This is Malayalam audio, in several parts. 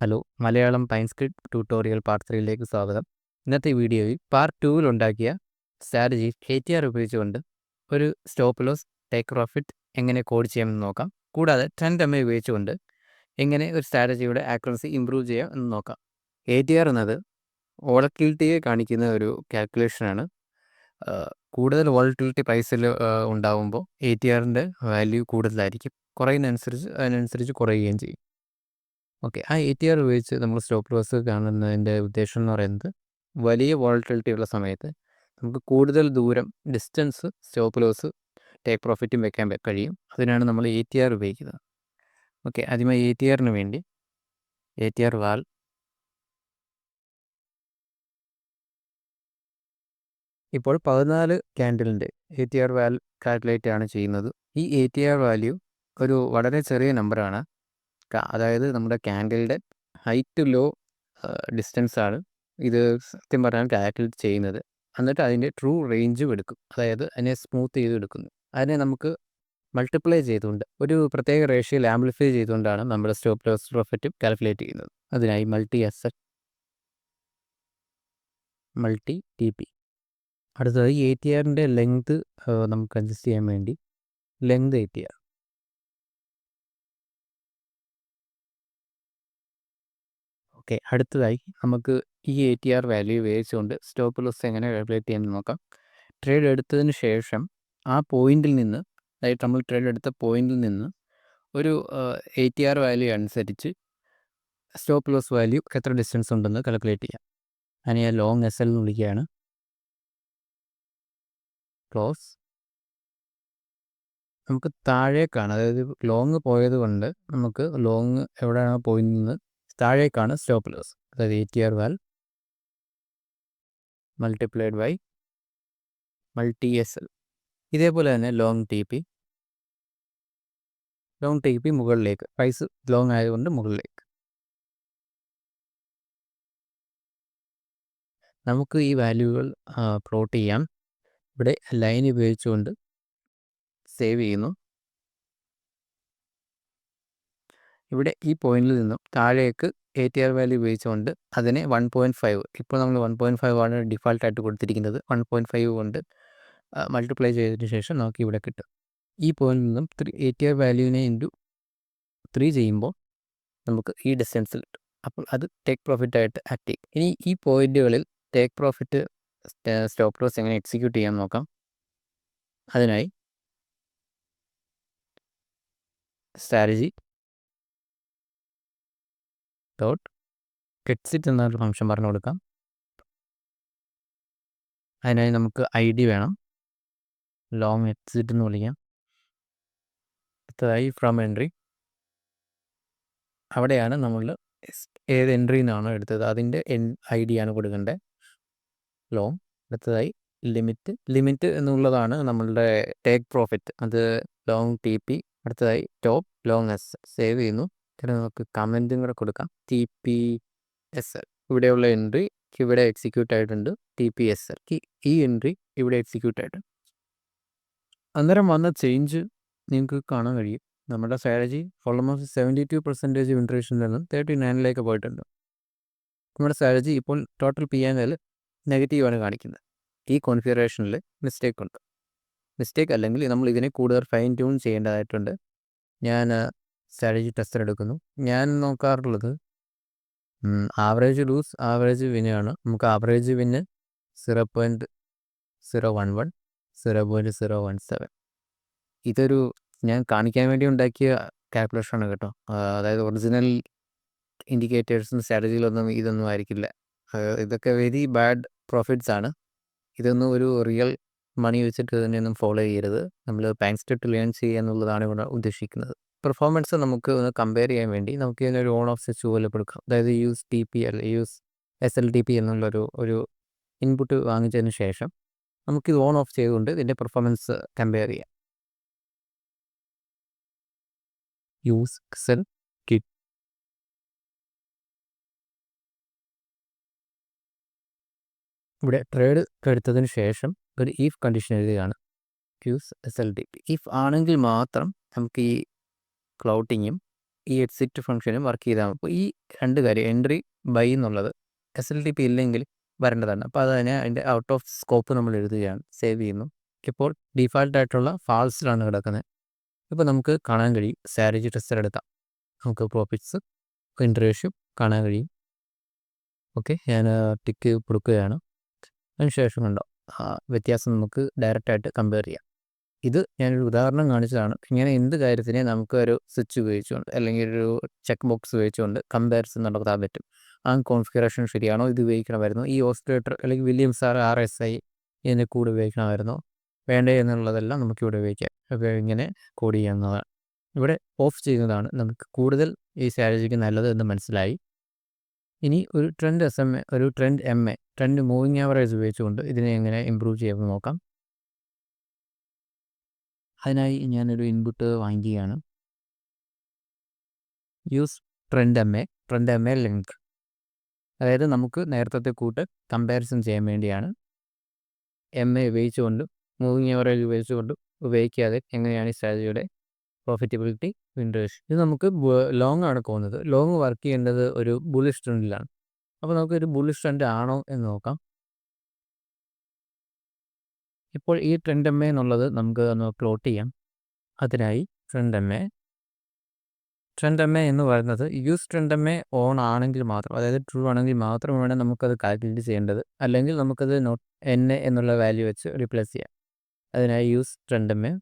Hello, Malayalam pine script tutorial part 3ലേക്ക് സ്വാഗതം. ഇന്നത്തെ വീഡിയോയിൽ പാർട്ട് 2 ഉണ്ടാക്കിയ സ്ട്രാറ്റജി KTR ഉപയോഗിച്ചുകൊണ്ട് ഒരു സ്റ്റോപ്പ് ലോസ് ടേക്ക് പ്രോഫിറ്റ് എങ്ങനെ കോഡ് ചെയ്യാമെന്ന് നോക്കാം. കൂടാതെ ട്രെൻഡ് MA ഉപയോഗിച്ചുകൊണ്ട് എങ്ങനെ ഒരു സ്ട്രാറ്റജിയുടെ ആക്യുറസി ഇംപ്രൂവ് ചെയ്യാം എന്ന് നോക്കാം. KTR എന്നത് വോളറ്റിലിറ്റിയെ കാണിക്കുന്ന ഒരു കാൽക്കുലേഷനാണ്. കൂടുതൽ വോളറ്റിലിറ്റി പ്രൈസിൽ ഉണ്ടാകുമ്പോൾ ATRൻ്റെ വാല്യൂ കൂടുതലായിരിക്കും. അതിനനുസരിച്ച് കുറയുകയും ചെയ്യും. ഓക്കെ, ആ ATR ഉപയോഗിച്ച് നമ്മൾ സ്റ്റോപ്പ് ലോസ് കാണുന്നതിൻ്റെ ഉദ്ദേശം എന്ന് പറയുന്നത് വലിയ വോളറ്റിലിറ്റി ഉള്ള സമയത്ത് നമുക്ക് കൂടുതൽ ദൂരം ഡിസ്റ്റൻസ് സ്റ്റോപ്പ് ലോസ് ടേക്ക് പ്രോഫിറ്റും വെക്കാൻ കഴിയും. അതിനാണ് നമ്മൾ ATR ഉപയോഗിക്കുന്നത്. ഓക്കെ, ആദ്യമായി ATRന് വേണ്ടി ATR വാൽ ഇപ്പോൾ 14 ക്യാൻഡിലിൻ്റെ ATR വാൽ കാൽക്കുലേറ്റ് ആണ് ചെയ്യുന്നത്. ഈ ATR വാല്യൂ ഒരു വളരെ ചെറിയ നമ്പറാണ്. അതായത് നമ്മുടെ ക്യാൻഡിലിൻ്റെ ഹൈറ്റ് ലോ ഡിസ്റ്റൻസാണ് ഇത് സത്യം പറഞ്ഞാൽ കാൽക്കുലേറ്റ് ചെയ്യുന്നത്. എന്നിട്ട് അതിൻ്റെ ട്രൂ റേഞ്ചും എടുക്കും. അതായത് അതിനെ സ്മൂത്ത് ചെയ്ത് എടുക്കുന്നു. അതിനെ നമുക്ക് മൾട്ടിപ്ലൈ ചെയ്തുകൊണ്ട് ഒരു പ്രത്യേക റേഷ്യോയിൽ ആംപ്ലിഫൈ ചെയ്തുകൊണ്ടാണ് നമ്മുടെ സ്റ്റോപ്പ് ലോസ് പ്രോഫിറ്റും കാൽക്കുലേറ്റ് ചെയ്യുന്നത്. അതിനായി മൾട്ടി TP. അടുത്തത് ATRൻ്റെ ലെങ്ത് നമുക്ക് അഡ്ജസ്റ്റ് ചെയ്യാൻ വേണ്ടി ലെങ്ത് ATR. ഓക്കെ, അടുത്തതായി നമുക്ക് ഈ ATR വാല്യൂ ഉപയോഗിച്ചുകൊണ്ട് സ്റ്റോപ്പ് ലോസ് എങ്ങനെ കാൽക്കുലേറ്റ് ചെയ്യാമെന്ന് നോക്കാം. ട്രേഡ് എടുത്തതിന് ശേഷം ആ പോയിന്റിൽ നിന്ന്, അതായത് നമ്മൾ ട്രേഡ് എടുത്ത പോയിന്റിൽ നിന്ന് ഒരു ATR വാല്യൂ അനുസരിച്ച് സ്റ്റോപ്പ് ലോസ് വാല്യൂ എത്ര ഡിസ്റ്റൻസ് ഉണ്ടെന്ന് കാൽക്കുലേറ്റ് ചെയ്യാം. അതിനെ ഞാൻ ലോങ് SL എന്ന് വിളിക്കുകയാണ്. ക്ലോസ് നമുക്ക് താഴേക്കാണ്, അതായത് ലോങ് പോയത് കൊണ്ട് നമുക്ക് ലോങ് എവിടെയാണോ പോയിന്റ് നിന്ന് താഴേക്കാണ് സ്റ്റോപ്പ് ലോസ്. അതായത് ATR വാൽ മൾട്ടിപ്ലൈഡ് ബൈ മൾട്ടി SL. ഇതേപോലെ തന്നെ ലോങ് TP മുകളിലേക്ക്, പ്രൈസ് ലോങ് ആയതുകൊണ്ട് മുകളിലേക്ക്. നമുക്ക് ഈ വാല്യൂകൾ പ്ലോട്ട് ചെയ്യാം. ഇവിടെ ലൈൻ ഉപയോഗിച്ചുകൊണ്ട് സേവ് ചെയ്യുന്നു. ഇവിടെ ഈ പോയിന്റിൽ നിന്നും താഴേക്ക് ATR വാല്യൂ ഉപയോഗിച്ചുകൊണ്ട് അതിനെ 1.5, ഇപ്പോൾ നമ്മൾ 1.5 ആണ് ഡിഫാൾട്ടായിട്ട് കൊടുത്തിരിക്കുന്നത്. 1.5 കൊണ്ട് മൾട്ടിപ്ലൈ ചെയ്തതിന് ശേഷം നമുക്ക് ഇവിടെ കിട്ടും. ഈ പോയിന്റിൽ നിന്നും ATR വാല്യൂവിനെ ഇൻറ്റു 3 ചെയ്യുമ്പോൾ നമുക്ക് ഈ ഡിസ്റ്റൻസ് കിട്ടും. അപ്പോൾ അത് ടേക്ക് പ്രോഫിറ്റ് ആയിട്ട് ആക്ട് ചെയ്യും. ഇനി ഈ പോയിന്റുകളിൽ ടേക്ക് പ്രോഫിറ്റ് സ്റ്റോപ്പ് ലോസ് എങ്ങനെ എക്സിക്യൂട്ട് ചെയ്യാൻ നോക്കാം. അതിനായി സ്ട്രാറ്റജി എക്സിറ്റ് എന്നൊരു ഫംഗ്ഷൻ പറഞ്ഞു കൊടുക്കാം. അതിനായി നമുക്ക് ID വേണം, ലോങ് എക്സിറ്റ് എന്ന് വിളിക്കാം. അടുത്തതായി ഫ്രം എൻട്രി, അവിടെയാണ് നമ്മൾ ഏത് എൻട്രി നിന്നാണോ എടുത്തത് അതിൻ്റെ ID ആണ് കൊടുക്കേണ്ടത്, ലോങ്. അടുത്തതായി ലിമിറ്റ് എന്നുള്ളതാണ് നമ്മളുടെ ടേക്ക് പ്രോഫിറ്റ്, അത് ലോങ് TP. അടുത്തതായി ടോപ്പ് ലോങ് S. സേവ് ചെയ്യുന്നു. പിന്നെ നമുക്ക് കമൻറ്റും കൂടെ കൊടുക്കാം. TPSL ഇവിടെയുള്ള എൻട്രി ഇവിടെ എക്സിക്യൂട്ട് ആയിട്ടുണ്ട്. TPSL ഈ എൻട്രി ഇവിടെ എക്സിക്യൂട്ട് ആയിട്ടുണ്ട്. അന്നേരം വന്ന ചേഞ്ച് നിങ്ങൾക്ക് കാണാൻ കഴിയും. നമ്മുടെ സ്ട്രാറ്റജി ഓൾമോസ്റ്റ് 72% വിൻ റേഷ്യോയിൽ നിന്നും 39ലേക്ക് പോയിട്ടുണ്ട്. നമ്മുടെ സ്ട്രാറ്റജി ഇപ്പോൾ ടോട്ടൽ PNL നെഗറ്റീവാണ് കാണിക്കുന്നത്. ഈ കോൺഫിഗറേഷനിൽ മിസ്റ്റേക്ക് ഉണ്ട്. മിസ്റ്റേക്ക് അല്ലെങ്കിൽ നമ്മൾ ഇതിനെ കൂടുതൽ ഫൈൻ ട്യൂൺ ചെയ്യേണ്ടതായിട്ടുണ്ട്. ഞാൻ സ്ട്രാറ്റജി ടെസ്റ്റർ എടുക്കുന്നു. ഞാൻ നോക്കാറുള്ളത് ആവറേജ് ലൂസ് ആവറേജ് വിനാണ്. നമുക്ക് ആവറേജ് വിന്ന് 0.011, 0.017. ഇതൊരു ഞാൻ കാണിക്കാൻ വേണ്ടി ഉണ്ടാക്കിയ കാൽക്കുലേഷനാണ് കേട്ടോ. അതായത് ഒറിജിനൽ ഇൻഡിക്കേറ്റേഴ്സും സ്ട്രാറ്റജിയിലൊന്നും ഇതൊന്നും ആയിരിക്കില്ല. ഇതൊക്കെ വെരി ബാഡ് പ്രോഫിറ്റ്സ് ആണ്. ഇതൊന്നും ഒരു റിയൽ മണി വെച്ചിട്ട് തന്നെയൊന്നും ഫോളോ ചെയ്യരുത്. നമ്മൾ പൈൻ സ്ക്രിപ്റ്റ് ലേൺ ചെയ്യുക എന്നുള്ളതാണ് ഇവിടെ ഉദ്ദേശിക്കുന്നത്. പെർഫോമൻസ് നമുക്ക് ഒന്ന് കമ്പയർ ചെയ്യാൻ വേണ്ടി നമുക്ക് ഇതിനൊരു ഓൺ ഓഫ് സ്വിച്ച് പോലെ കൊടുക്കാം. അതായത് യൂസ് SLTP എന്നുള്ളൊരു ഇൻപുട്ട് വാങ്ങിച്ചതിന് ശേഷം നമുക്കിത് ഓൺ ഓഫ് ചെയ്തുകൊണ്ട് ഇതിൻ്റെ പെർഫോമൻസ് കമ്പയർ ചെയ്യാം. Use XL kit. ഇവിടെ ട്രേഡ് എടുത്തതിന് ശേഷം ഒരു ഇഫ് കണ്ടീഷൻ എഴുതുകയാണ്. Use SLTP. ഇഫ് ആണെങ്കിൽ മാത്രം നമുക്ക് ഈ ക്ലൗട്ടിങ്ങും ഈ എക്സിറ്റ് ഫംഗ്ഷനും വർക്ക് ചെയ്താൽ മതി. അപ്പോൾ ഈ 2 കാര്യം എൻട്രി ബൈ എന്നുള്ളത് SLTP ഇല്ലെങ്കിൽ വരേണ്ടതാണ്. അപ്പോൾ അതിനെ അതിൻ്റെ ഔട്ട് ഓഫ് സ്കോപ്പ് നമ്മൾ എഴുതുകയാണ്, സേവ് ചെയ്യുന്നു. ഇപ്പോൾ ഡിഫാൾട്ടായിട്ടുള്ള ഫാൾസിലാണ് കിടക്കുന്നത്. ഇപ്പോൾ നമുക്ക് കാണാൻ കഴിയും സ്ട്രാറ്റജി ടെസ്റ്റർ എടുത്താൽ നമുക്ക് പ്രോഫിറ്റ്സ് വിൻ റേഷ്യോ കാണാൻ കഴിയും. ഓക്കെ, ഞാൻ ടിക്ക് കൊടുക്കുകയാണ്. അതിനുശേഷം ഉണ്ടോ വ്യത്യാസം നമുക്ക് ഡയറക്റ്റായിട്ട് കമ്പയർ ചെയ്യാം. ഇത് ഞാനൊരു ഉദാഹരണം കാണിച്ചതാണ്. ഇങ്ങനെ എന്ത് കാര്യത്തിനെ നമുക്ക് ഒരു സ്വിച്ച് ഉപയോഗിച്ചുകൊണ്ട് അല്ലെങ്കിൽ ഒരു ചെക്ക് ബോക്സ് ഉപയോഗിച്ചുകൊണ്ട് കമ്പാരിസൺ നടത്താൻ പറ്റും. ആ കോൺഫിഗറേഷൻ ശരിയാണോ, ഇത് ഉപയോഗിക്കണമായിരുന്നു, ഈ ഓസിലേറ്റർ അല്ലെങ്കിൽ വില്യംസ് RSI ഇതിൻ്റെ കൂടെ ഉപയോഗിക്കണമായിരുന്നോ വേണ്ടേ എന്നുള്ളതെല്ലാം നമുക്കിവിടെ ഉപയോഗിക്കാം. അപ്പോൾ ഇങ്ങനെ കോഡ് ചെയ്യാവുന്നതാണ്. ഇവിടെ ഓഫ് ചെയ്യുന്നതാണ് നമുക്ക് കൂടുതൽ ഈ സ്ട്രാറ്റജിക്ക് നല്ലത് എന്ന് മനസ്സിലായി. ഇനി ഒരു ട്രെൻഡ് SMA, ഒരു trend MA, trend moving average ഉപയോഗിച്ചുകൊണ്ട് ഇതിനെ എങ്ങനെ ഇമ്പ്രൂവ് ചെയ്യുമെന്ന് നോക്കാം. അതിനായി ഞാനൊരു ഇൻപുട്ട് വാങ്ങിക്കുകയാണ്. യൂസ് ട്രെൻഡ് MA ലിങ്ക്, അതായത് നമുക്ക് നേരത്തെ കൂട്ട് കമ്പാരിസൺ ചെയ്യാൻ വേണ്ടിയാണ്. MA ഉപയോഗിച്ചുകൊണ്ടും മൂവിങ് ആവറേജ് ഉപയോഗിച്ചുകൊണ്ടും ഉപയോഗിക്കാതെ എങ്ങനെയാണ് ഈ സ്ട്രാറ്റജിയുടെ പ്രോഫിറ്റബിലിറ്റി വിൻഡോസ്. ഇത് നമുക്ക് ലോങ് ആണ് പോകുന്നത്. ലോങ് വർക്ക് ചെയ്യേണ്ടത് ഒരു ബുള്ളിഷ് ട്രെൻഡിലാണ്. അപ്പോൾ നമുക്കൊരു ബുള്ളിഷ് ട്രെൻഡ് ആണോ എന്ന് നോക്കാം. ഇപ്പോൾ ഈ ട്രെൻഡ് MA എന്നുള്ളത് നമുക്ക് ഒന്ന് പ്ലോട്ട് ചെയ്യാം. അതിനായി ട്രെൻഡ് MA എന്ന് പറയുന്നത് യൂസ് ട്രെൻഡ് MA ഓൺ ആണെങ്കിൽ മാത്രം, അതായത് ട്രൂ ആണെങ്കിൽ മാത്രമാണ് നമുക്കത് കാൽക്കുലേറ്റ് ചെയ്യേണ്ടത്. അല്ലെങ്കിൽ നമുക്കത് നോട്ട് NA എന്നുള്ള വാല്യൂ വെച്ച് റീപ്ലേസ് ചെയ്യാം. അതിനായി യൂസ് ട്രെൻഡ് MA ..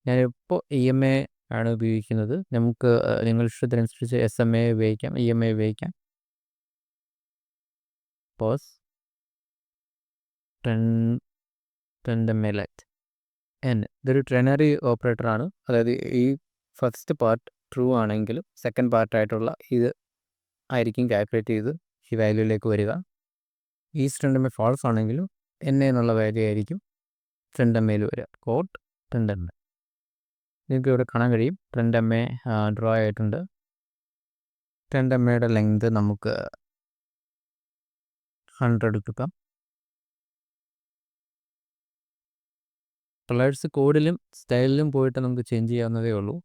ഞാനിപ്പോൾ EMA ആണ് ഉപയോഗിക്കുന്നത്. നമുക്ക് നിങ്ങളുടെ ഇഷ്ടത്തിനനുസരിച്ച് SMA ഉപയോഗിക്കാം, EMA ഉപയോഗിക്കാം. പോസ് ട്രെൻഡ് MA ലെറ്റ് N, ഇതൊരു ട്രെനറി ഓപ്പറേറ്ററാണ്. അതായത് ഈ ഫസ്റ്റ് പാർട്ട് ട്രൂ ആണെങ്കിലും സെക്കൻഡ് പാർട്ടായിട്ടുള്ള ഇത് ആയിരിക്കും കാൽക്കുലേറ്റ് ചെയ്ത് ഈ വാല്യൂയിലേക്ക് വരിക. ഈ ട്രെൻഡ് MA ഫാൾസ് ആണെങ്കിലും NA എന്നുള്ള വാല്യൂ ആയിരിക്കും ട്രെൻഡ് MAയിൽ വരിക. കോഡ് ട്രെൻഡ് MA നിങ്ങൾക്ക് ഇവിടെ കാണാൻ കഴിയും. ട്രെൻഡ് MA ഡ്രോ ആയിട്ടുണ്ട്. ട്രെൻഡ് MAയുടെ ലെങ്ത് നമുക്ക് 100 എടുക്കാം. കളേഴ്സ് കോഡിലും സ്റ്റൈലിലും പോയിട്ട് നമുക്ക് ചേഞ്ച് ചെയ്യാവുന്നതേ ഉള്ളൂ.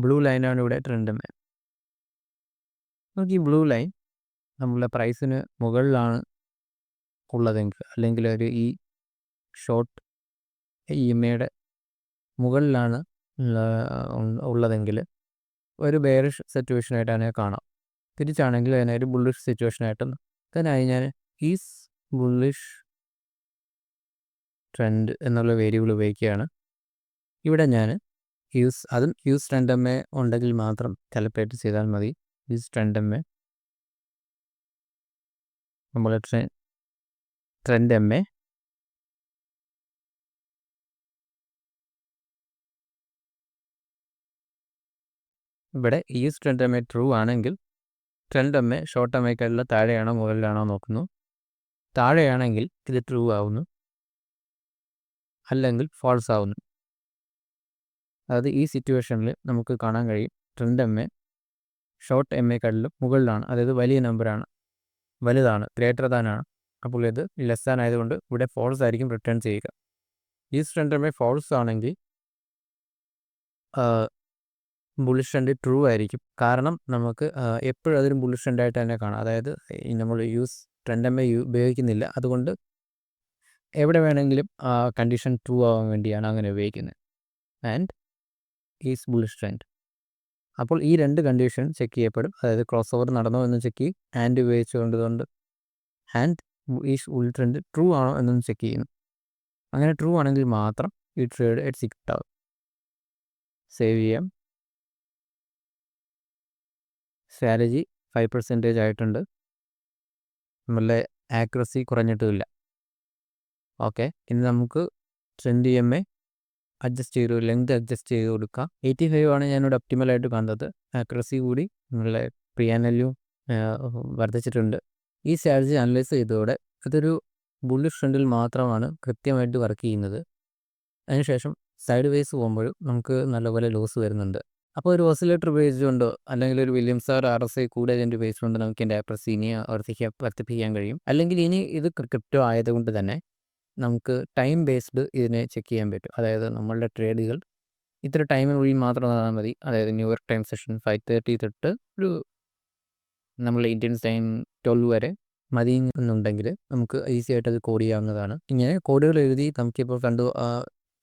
ബ്ലൂ ലൈനാണ് ഇവിടെ ട്രെൻഡ് MA. നമുക്ക് ഈ ബ്ലൂ ലൈൻ നമ്മളുടെ പ്രൈസിന് മുകളിലാണ് ഉള്ളതെങ്കിൽ, അല്ലെങ്കിൽ ഒരു ഈ ഷോർട്ട് EMAയുടെ മുകളിലാണ് ഉള്ളതെങ്കിൽ ഒരു ബെയറിഷ് സിറ്റുവേഷനായിട്ട് അതിനെ കാണാം. തിരിച്ചാണെങ്കിൽ അതിനെ ഒരു ബുള്ളിഷ് സിറ്റുവേഷനായിട്ട്. അതിനായി ഞാൻ ഈസ് ബുള്ളിഷ് ട്രെൻഡ് എന്നുള്ള വേരിയബിൾ ഉപയോഗിക്കുകയാണ്. ഇവിടെ ഞാൻ യൂസ് ട്രെൻഡ് MA ഉണ്ടെങ്കിൽ മാത്രം കാൽക്കുലേറ്റ് ചെയ്താൽ മതി. യൂസ് ട്രെൻഡ് MA, നമ്മൾ ട്രെൻഡ് MA ഇവിടെ യൂസ് ട്രെൻഡ് MA ട്രൂ ആണെങ്കിൽ ട്രെൻഡ് MA ഷോർട്ട് MAക്കാളുള്ള താഴെയാണോ മുകളിലാണോ നോക്കുന്നു. താഴെയാണെങ്കിൽ ഇത് ട്രൂ ആവുന്നു, അല്ലെങ്കിൽ ഫാൾസ് ആവുന്നു. അതായത് ഈ സിറ്റുവേഷനിൽ നമുക്ക് കാണാൻ കഴിയും ട്രെൻഡ് MA ഷോർട്ട് MAക്കാളിലും മുകളിലാണ്, അതായത് വലിയ നമ്പറാണ്, വലുതാണ്, ഗ്രേറ്റർ ദാൻ ആണ്. അപ്പോൾ ഇത് ലെസ് ദാൻ ആയതുകൊണ്ട് ഇവിടെ ഫാൾസ് ആയിരിക്കും റിട്ടേൺ ചെയ്യുക. ഈ ട്രെൻഡ് MA ഫാൾസ് ആണെങ്കിൽ ബുള്ളിഷ് ട്രെൻഡ് ട്രൂ ആയിരിക്കും. കാരണം നമുക്ക് എപ്പോഴും അതൊരു ബുള്ളിഷ് ട്രെൻഡായിട്ട് തന്നെ കാണാം. അതായത് നമ്മൾ യൂസ് ട്രെൻഡ് MA ഉപയോഗിക്കുന്നില്ല, അതുകൊണ്ട് എവിടെ വേണമെങ്കിലും കണ്ടീഷൻ ട്രൂ ആവാൻ വേണ്ടിയാണ് അങ്ങനെ ഉപയോഗിക്കുന്നത്. And is bullish trend. അപ്പോൾ ഈ 2 കണ്ടീഷൻ ചെക്ക് ചെയ്യപ്പെടും. അതായത് ക്രോസ് ഓവർ നടന്നോ എന്ന് ചെക്ക് ചെയ്യും. ആൻഡ് ഉപയോഗിച്ചുകൊണ്ട് and is bull trend true ആണോ എന്നൊന്ന് ചെക്ക് ചെയ്യുന്നു. അങ്ങനെ ട്രൂ ആണെങ്കിൽ മാത്രം ഈ ട്രേഡ് എക്സിക്യൂട്ട് ആവും. സേവ് ചെയ്യാം. സ്ട്രാറ്റജി 5% ആയിട്ടുണ്ട്. നമ്മളുടെ ആക്യുറസി കുറഞ്ഞിട്ടുമില്ല. ഓക്കെ, ഇനി നമുക്ക് ട്രെൻഡ് MA അഡ്ജസ്റ്റ് ചെയ്ത് ലെങ്ത് അഡ്ജസ്റ്റ് ചെയ്ത് കൊടുക്കാം. 85 ആണ് ഞാനിവിടെ ഒപ്റ്റിമലായിട്ട് കാണുന്നത്. ആക്യുറസി കൂടി നമ്മളുടെ PNL വർദ്ധിച്ചിട്ടുണ്ട്. ഈ സ്ട്രാറ്റജി അനലൈസ് ചെയ്തതോടെ അതൊരു ബുള്ളിഷ് ട്രെൻഡിൽ മാത്രമാണ് കൃത്യമായിട്ട് വർക്ക് ചെയ്യുന്നത്. അതിനുശേഷം സൈഡ് വേസ് പോകുമ്പോഴും നമുക്ക് നല്ലപോലെ ലോസ് വരുന്നുണ്ട്. അപ്പോൾ ഒരു ഓസിലേറ്റർ ഉപയോഗിച്ചുകൊണ്ടോ അല്ലെങ്കിൽ ഒരു വില്യംസ് RSI കൂടെ അതിൻ്റെ ഉപയോഗിച്ചുകൊണ്ട് നമുക്ക് എൻ്റെ ആക്യുറസി ഇനി വർദ്ധിപ്പിക്കാൻ കഴിയും. അല്ലെങ്കിൽ ഇനി ഇത് ക്രിപ്റ്റോ ആയതുകൊണ്ട് തന്നെ നമുക്ക് ടൈം ബേസ്ഡ് ഇതിനെ ചെക്ക് ചെയ്യാൻ പറ്റും. അതായത് നമ്മളുടെ ട്രേഡുകൾ ഇത്ര ടൈമിനുള്ളിൽ മാത്രം നടന്നാൽ മതി. അതായത് ന്യൂയോർക്ക് ടൈം സെഷൻ 5:30 തൊട്ട് ഒരു നമ്മൾ ഇന്ത്യൻ ടൈം 12 വരെ മതി എന്നുണ്ടെങ്കിൽ നമുക്ക് ഈസി ആയിട്ട് അത് കോഡ് ചെയ്യാവുന്നതാണ്. ഇങ്ങനെ കോഡുകൾ എഴുതി നമുക്കിപ്പോൾ കണ്ടു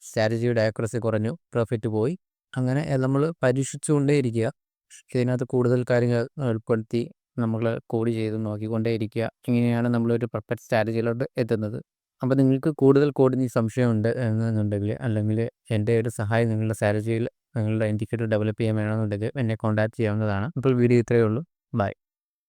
സ്ട്രാറ്റജിയുടെ ആക്യുറസി കുറഞ്ഞു, പ്രോഫിറ്റ് പോയി. അങ്ങനെ നമ്മൾ പരീക്ഷിച്ചുകൊണ്ടേ ഇരിക്കുക. ഇതിനകത്ത് കൂടുതൽ കാര്യങ്ങൾ ഉൾപ്പെടുത്തി നമ്മൾ കോഡ് ചെയ്ത് നോക്കിക്കൊണ്ടേ ഇരിക്കുക. ഇങ്ങനെയാണ് നമ്മളൊരു പെർഫെക്റ്റ് സ്ട്രാറ്റജിയിലോട്ട് എത്തുന്നത്. അപ്പോൾ നിങ്ങൾക്ക് കൂടുതൽ കോഡിന് സംശയമുണ്ട് എന്നുണ്ടെങ്കിൽ, അല്ലെങ്കിൽ എൻ്റെ ഒരു സഹായം നിങ്ങളുടെ സ്ട്രാറ്റജിയിൽ നിങ്ങളുടെ ഇൻഡിക്കേറ്റർ ഡെവലപ്പ് ചെയ്യാൻ വേണമെന്നുണ്ടെങ്കിൽ എന്നെ കോൺടാക്ട് ചെയ്യാവുന്നതാണ്. അപ്പോൾ വീഡിയോ ഇത്രയേ ഉള്ളൂ. ബൈ.